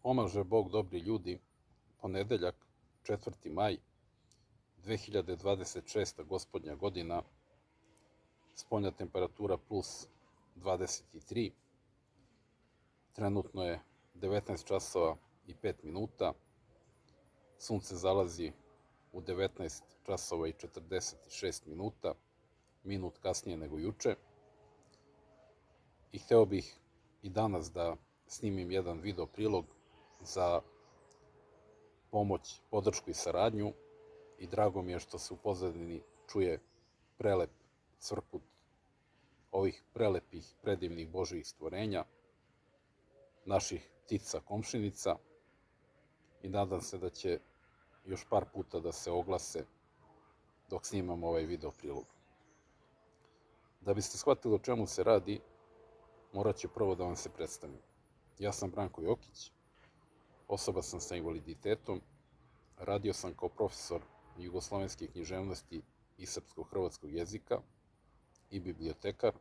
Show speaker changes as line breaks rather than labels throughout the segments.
Pomaže Bog, dobri ljudi, ponedeljak, 4. maj, 2026. gospodnja godina, spoljna temperatura plus 23, trenutno je 19 časova i 5 minuta, sunce zalazi u 19 časova i 46 minuta, minut kasnije nego juče, i hteo bih i danas da snimim jedan video prilog za pomoć, podršku i saradnju, i drago mi je što se u pozadini čuje prelep cvrkut ovih prelepih, predivnih Božijih stvorenja, naših ptica komšinica, i nadam se da će još par puta da se oglase dok snimam ovaj video prilog. Da biste shvatili o čemu se radi, morat ću prvo da vam se predstavim. Ja sam Branko Jokić, osoba sam sa invaliditetom, radio sam kao profesor jugoslovenske književnosti i srpsko-hrvatskog jezika i bibliotekar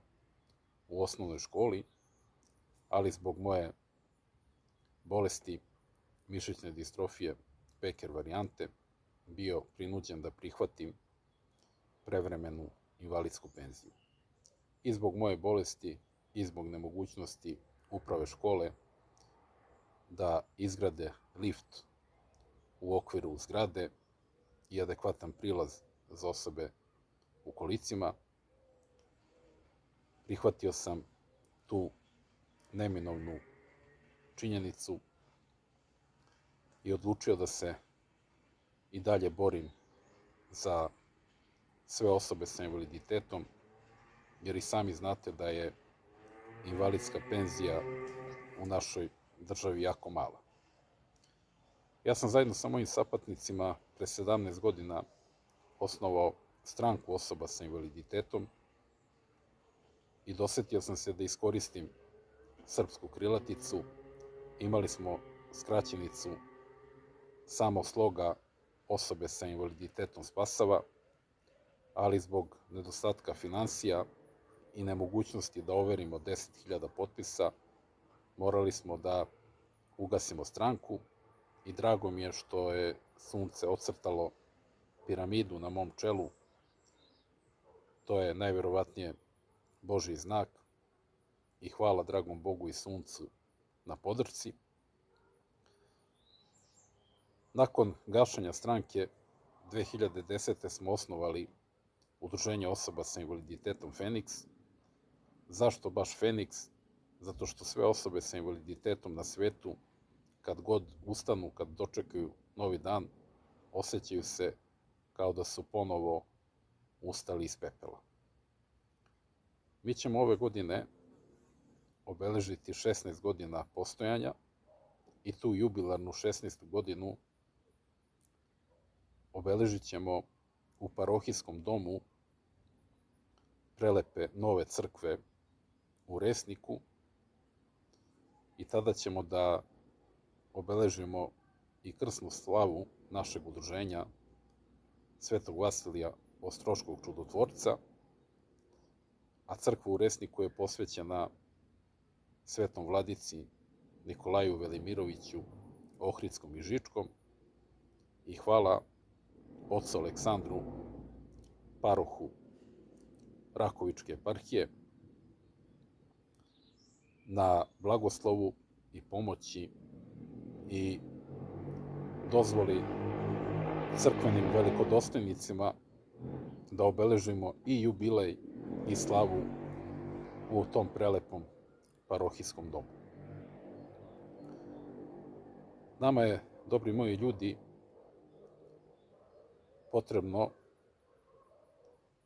u osnovnoj školi, ali zbog moje bolesti mišićne distrofije Becker varijante bio prinuđen da prihvatim prevremenu invalidsku penziju. I zbog moje bolesti i zbog nemogućnosti uprave škole da izgrade lift u okviru zgrade i adekvatan prilaz za osobe u kolicima, prihvatio sam tu neminovnu činjenicu i odlučio da se i dalje borim za sve osobe sa invaliditetom, jer i sami znate da je invalidska penzija u našoj državi jako mala. Ja sam zajedno sa mojim sapatnicima pre 17 godina osnovao stranku osoba sa invaliditetom i dosetio sam se da iskoristim srpsku krilaticu. Imali smo skraćenicu samo sloga osobe sa invaliditetom spasava, ali zbog nedostatka finansija i nemogućnosti da overimo 10.000 potpisa, morali smo da ugasimo stranku, i drago mi je što je sunce ocrtalo piramidu na mom čelu. To je najverovatnije Božji znak i hvala dragom Bogu i suncu na podršci. Nakon gašenja stranke 2010. smo osnovali Udruženje osoba sa invaliditetom Feniks. Zašto baš Feniks? Zato što sve osobe sa invaliditetom na svetu, kad god ustanu, kad dočekaju novi dan, osjećaju se kao da su ponovo ustali iz pepela. Mi ćemo ove godine obeležiti 16 godina postojanja i tu jubilarnu 16. godinu obeležit ćemo u parohijskom domu prelepe nove crkve u Resniku, i tada ćemo da obeležimo i krsnu slavu našeg udruženja Svetog Vasilija Ostroškog čudotvorca, a crkva u Resniku je posvećena Svetom Vladici Nikolaju Velimiroviću Ohridskom i Žičkom, i hvala ocu Aleksandru, parohu Rakovičke eparhije, na blagoslovu i pomoći i dozvoli crkvenim velikodostojnicima da obeležimo i jubilej i slavu u tom prelepom parohijskom domu. Nama je, dobri moji ljudi, potrebno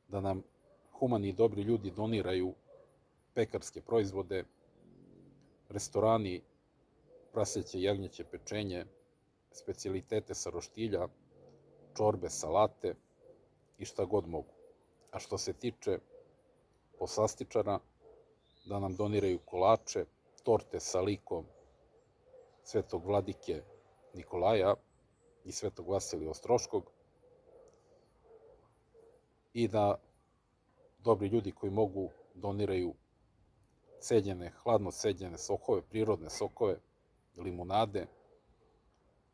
da nam humani i dobri ljudi doniraju pekarske proizvode, restorani, praseće i jagnjeće pečenje, specijalitete sa roštilja, čorbe, salate i šta god mogu. A što se tiče poslastičara, da nam doniraju kolače, torte sa likom Svetog Vladike Nikolaja i Svetog Vasilija Ostroškog, i da dobri ljudi koji mogu doniraju hladno ceđene sokove, prirodne sokove, limunade,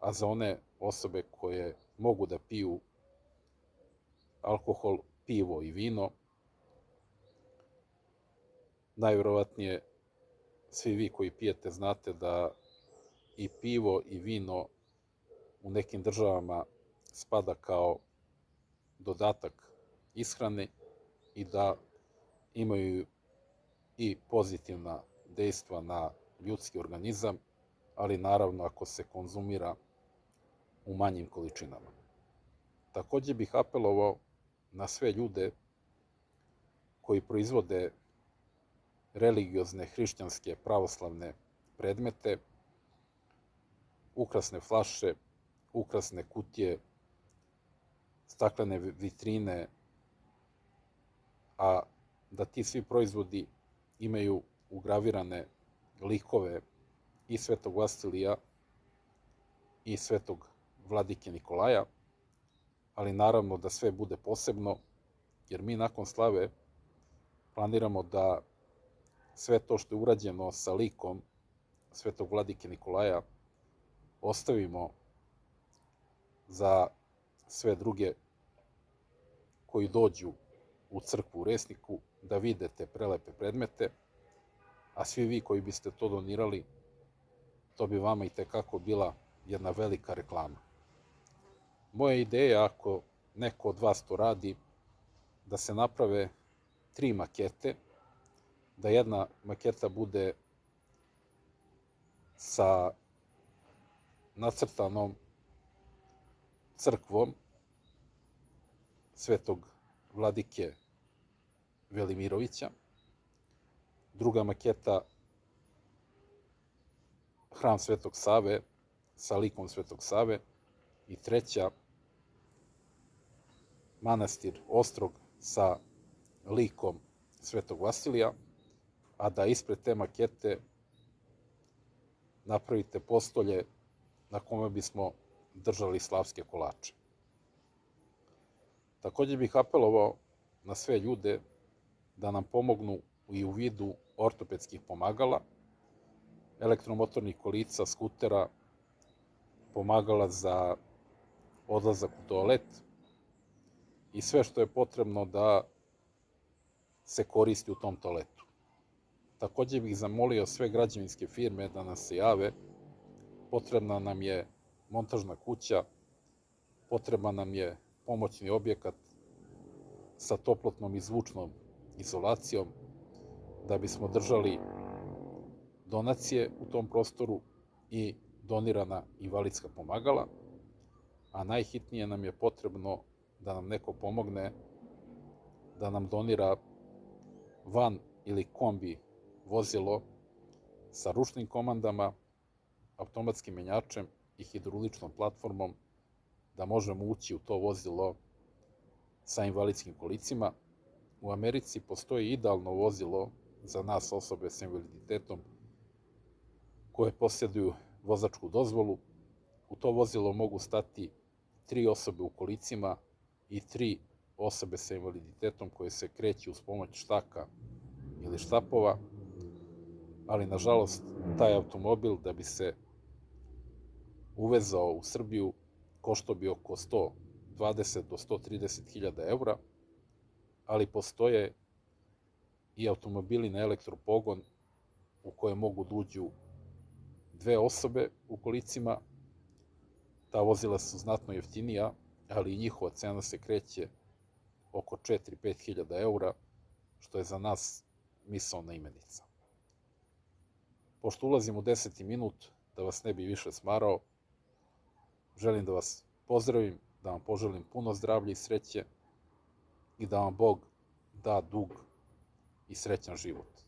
a za one osobe koje mogu da piju alkohol, pivo i vino, najvjerovatnije svi vi koji pijete znate da i pivo i vino u nekim državama spada kao dodatak ishrane i da imaju i pozitivna dejstva na ljudski organizam, ali naravno ako se konzumira u manjim količinama. Takođe bih apelovao na sve ljude koji proizvode religiozne, hrišćanske, pravoslavne predmete, ukrasne flaše, ukrasne kutije, staklene vitrine, a da ti svi proizvodi imaju ugravirane likove i Svetog Vasilija i Svetog Vladike Nikolaja, ali naravno da sve bude posebno, jer mi nakon slave planiramo da sve to što je urađeno sa likom Svetog Vladike Nikolaja ostavimo za sve druge koji dođu u crkvu u Resniku da vide te prelepe predmete, a svi vi koji biste to donirali, to bi vama i tekako bila jedna velika reklama. Moja ideja, ako neko od vas to radi, da se naprave 3 makete, da jedna maketa bude sa nacrtanom crkvom Svetog Vladike Velimirovića, druga maketa Hram Svetog Save sa likom Svetog Save i treća Manastir Ostrog sa likom Svetog Vasilija, a da ispred te makete napravite postolje na kome bismo držali slavske kolače. Takođe bih apelovao na sve ljude da nam pomognu i u vidu ortopedskih pomagala, elektromotornih kolica, skutera, pomagala za odlazak u toalet i sve što je potrebno da se koristi u tom toaletu. Takođe bih zamolio sve građevinske firme da nas se jave. Potrebna nam je montažna kuća, potreban nam je pomoćni objekat sa toplotnom i zvučnom izolacijom da bismo držali donacije u tom prostoru i donirana invalidska pomagala, a najhitnije nam je potrebno da nam neko pomogne da nam donira van ili kombi vozilo sa ručnim komandama, automatskim menjačem i hidrauličnom platformom, da možemo ući u to vozilo sa invalidskim kolicima. U Americi postoji idealno vozilo za nas osobe sa invaliditetom koje posjeduju vozačku dozvolu. U to vozilo mogu stati 3 osobe u kolicima i 3 osobe sa invaliditetom koje se kreću uz pomoć štaka ili štapova, ali nažalost taj automobil da bi se uvezao u Srbiju koštao bi oko 120 do 130 hiljada eura, ali postoje i automobili na elektropogon u koje mogu da uđu 2 osobe u kolicima. Ta vozila su znatno jeftinija, ali i njihova cena se kreće oko 4-5 hiljada eura, što je za nas misaona imenica. Pošto ulazim u 10. minut, da vas ne bi više smarao, želim da vas pozdravim, da vam poželim puno zdravlja i sreće i da vam Bog da dug i srećan život.